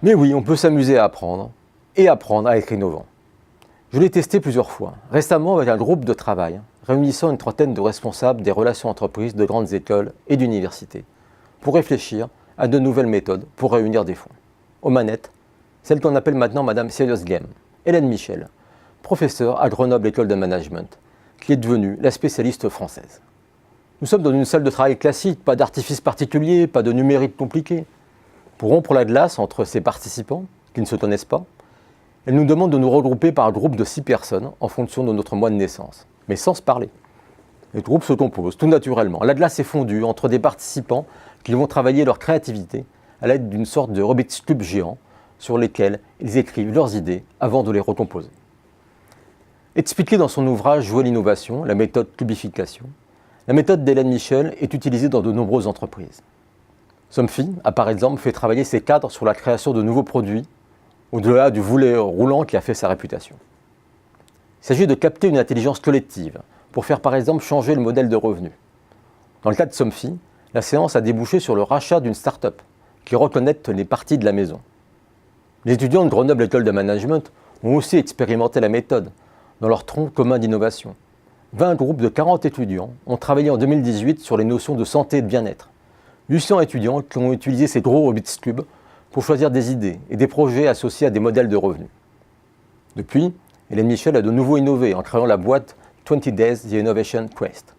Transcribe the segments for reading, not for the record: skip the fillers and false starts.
Mais oui, on peut s'amuser à apprendre et apprendre à être innovant. Je l'ai testé plusieurs fois, récemment avec un groupe de travail réunissant une trentaine de responsables des relations entreprises de grandes écoles et d'universités pour réfléchir à de nouvelles méthodes pour réunir des fonds. Aux manettes, celle qu'on appelle maintenant Madame Serious Game, Hélène Michel, professeure à Grenoble École de Management, qui est devenue la spécialiste française. Nous sommes dans une salle de travail classique, pas d'artifice particulier, pas de numérique compliqué. Pour rompre la glace entre ces participants, qui ne se connaissent pas, elle nous demande de nous regrouper par groupe de 6 personnes en fonction de notre mois de naissance, mais sans se parler. Les groupes se composent tout naturellement. La glace est fondue entre des participants qui vont travailler leur créativité à l'aide d'une sorte de Rubik's Cube géant sur lesquels ils écrivent leurs idées avant de les recomposer. Expliquée dans son ouvrage Jouer l'innovation, la méthode cubification, la méthode d'Hélène Michel est utilisée dans de nombreuses entreprises. Somfy a par exemple fait travailler ses cadres sur la création de nouveaux produits, au-delà du volet roulant qui a fait sa réputation. Il s'agit de capter une intelligence collective pour faire par exemple changer le modèle de revenu. Dans le cas de Somfy, la séance a débouché sur le rachat d'une start-up qui reconnecte les parties de la maison. Les étudiants de Grenoble École de Management ont aussi expérimenté la méthode dans leur tronc commun d'innovation. 20 groupes de 40 étudiants ont travaillé en 2018 sur les notions de santé et de bien-être. 800 étudiants qui ont utilisé ces gros Rubik's Cube pour choisir des idées et des projets associés à des modèles de revenus. Depuis, Hélène Michel a de nouveau innové en créant la boîte 20 Days The Innovation Quest.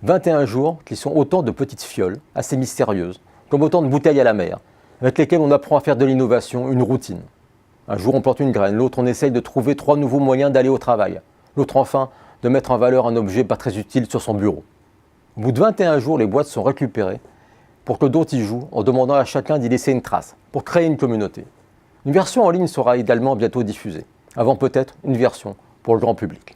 21 jours qui sont autant de petites fioles assez mystérieuses, comme autant de bouteilles à la mer, avec lesquelles on apprend à faire de l'innovation une routine. Un jour on plante une graine, l'autre on essaye de trouver 3 nouveaux moyens d'aller au travail, l'autre enfin de mettre en valeur un objet pas très utile sur son bureau. Au bout de 21 jours, les boîtes sont récupérées pour que d'autres y jouent en demandant à chacun d'y laisser une trace, pour créer une communauté. Une version en ligne sera également bientôt diffusée, avant peut-être une version pour le grand public.